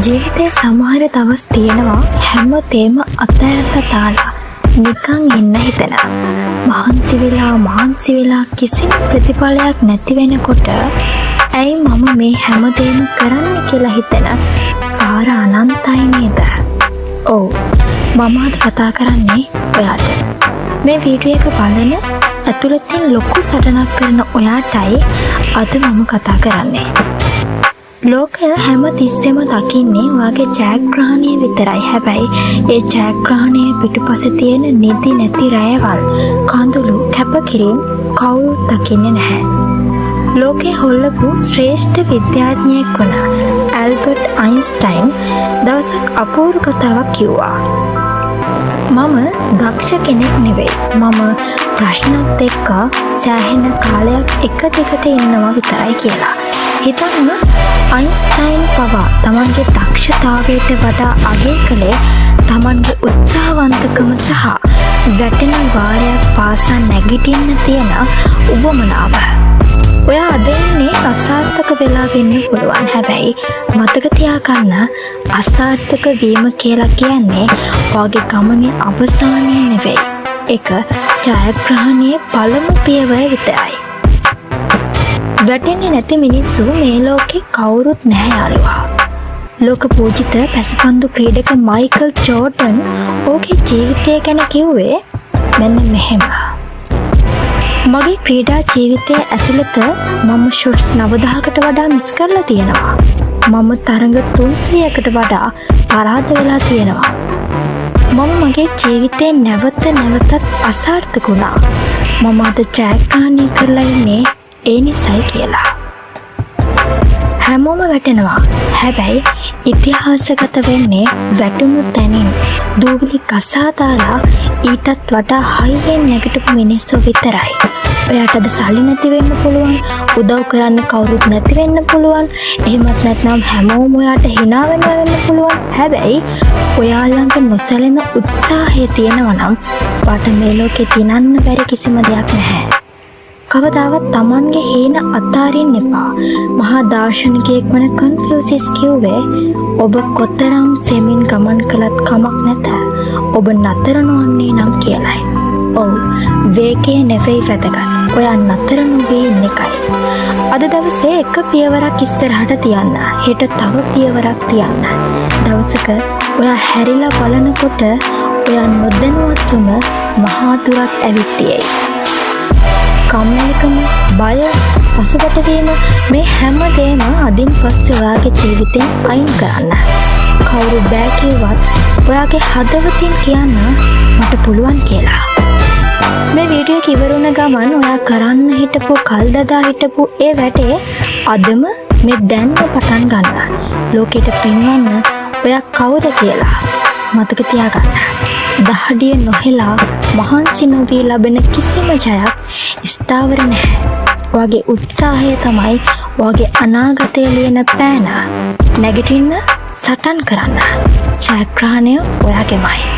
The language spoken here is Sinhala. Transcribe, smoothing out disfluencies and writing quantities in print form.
ජීවිතේ සමහර දවස් තියෙනවා හැමතේම අතහැරලා දාලා නිකන් ඉන්න හිතන. මහන්සි වෙලා කිසිම ප්‍රතිඵලයක් නැති වෙනකොට ඇයි මම මේ හැමදේම කරන්නේ කියලා හිතන වාර අනන්තයි නේද? ඔව්, මම අද කතා කරන්නේ ඔයාට. මේ වීඩියෝ එක බලන ඇතුළතින් ලොකු සටනක් කරන ඔයාටයි අද මම කතා කරන්නේ. ලෝකය හැම තිස්සෙම දකින්නේ ඔයාගේ ජයග්‍රහණය විතරයි. හැබැයි ඒ ජයග්‍රහණය පිටුපසේ තියෙන නිදි නැති රැයවල්, කඳුළු, කැපකිරීම් කවුරුත් දකින්නේ නැහැ. ලෝකේ හොල්ලපු ශ්‍රේෂ්ඨ විද්‍යාඥයෙක් වුණ ඇල්බර්ට් අයින්ස්ටයින් දවසක් අපූර්ව කතාවක් කිව්වා. මම දක්ෂ කෙනෙක් නෙවෙයි. මම ප්‍රශ්නත් එක්ක සෑහෙන කාලයක් එක දිගට ඉන්නවා විතරයි කියලා. හිතන්න, අයින්ස්ටයින් පවා තමන්ගේ දක්ෂතාවයට වඩා අගය කළේ තමන්ගේ උත්සාහවන්තකම සහ වැටෙන වාරයක් පාසා නැගිටින්න තියෙන උවමනාව. ඔයා අද ඉන්නේ අසාර්ථක වෙලා වෙන්න පුළුවන්. හැබැයි මතක තියාගන්න, අසාර්ථක වීම කියලා කියන්නේ ඔයාගේ ගමනේ අවසානය නෙවෙයි. ඒක ජයග්‍රහණයේ පළමු පියවර විතරයි. වැටෙන්නේ නැති මිනිස්සු මේ ලෝකේ කවුරුත් නැහැ යාළුවා. ලෝක පූජිත පැසපන්දු ක්‍රීඩක මයිකල් ජෝඩන් ඔහුගේ ජීවිතය ගැන කිව්වේ මෙන්න මෙහෙම. මගේ ක්‍රීඩා ජීවිතයේ ඇතුළත මම ෂොට්ස් 9000කට වඩා මිස් කරලා තියෙනවා. මම තරඟ 300කට වඩා පරාද වෙලා තියෙනවා. මම මගේ ජීවිතේ නැවතත් අසාර්ථක වුණා. මම අද ජයග්‍රහණය කරලා ඉන්නේ ඒ නිසයි කියලා. හැමෝම වැටෙනවා. හැබැයි ඉතිහාසගත වෙන්නේ වැටුණු තැනින් දූවිලි කසා දාලා ඊටත් වඩා හයියෙන් නැගිටපු මිනිස්සු විතරයි. ඔයාට අද සල්ලි නැති වෙන්න පුළුවන්, උදව් කරන්න කවුරුත් නැති වෙන්න පුළුවන්, එහෙමත් නැත්නම් හැමෝම ඔයාට hina වෙන්න පුළුවන්. හැබැයි ඔයා ළඟ නොසැලෙන උත්සාහය තියෙනවා නම් ඔයාට මේ ලෝකේ දිනන්න බැරි කිසිම දෙයක් නැහැ. කවදාවත් Tamanගේ හීන අතාරින්න එපා. මහා දාර්ශනිකයෙක් වන කන්ෆියුසියස් කිව්වේ, ඔබ කොතරම් සෙමින් ගමන් කළත් කමක් නැත, ඔබ නතර නොවන්නේ නම් කියලයි. ඔව්, වේගය නෙවෙයි වැදගත්, ඔයා නතර නොවී ඉන්න එකයි. අද දවසේ එක පියවරක් ඉස්සරහට තියන්න, හෙට තව පියවරක් තියන්න. දවසක ඔයා හැරිලා බලනකොට ඔයා නොදැනුවත්වම මහා දුරක් ඇවිත් තියෙයි. කම්මැලිකම, බය, පසුබට මේ හැම දෙයක්ම අදින් පස්සේ ඔයාගේ ජීවිතෙන් අයින් කරන්න. කවුරු බෑ කිව්වත් ඔයාගේ හදවතින් කියන්න මට පුළුවන් කියලා. මේ වීඩියෝ එක ඉවර වුණ ගමන් ඔයා කරන්න හිටපු, කල්දදා හිටපු ඒ වැඩේ අදම මේ දැන්ම පටන් ගන්න. ලෝකෙට පෙන්වන්න ඔයා කවුද කියලා. මතක තියාගන්න. දහඩිය නොහෙලා මහන්සි නොවී ලැබෙන කිසිම ජයක් ස්ථාවර නැහැ. ඔයාගේ උත්සාහය තමයි ඔයාගේ අනාගතය ලියන පෑන. නැගිටින්න, සටන් කරන්න. ජයග්‍රහණය ඔයාගේමයි.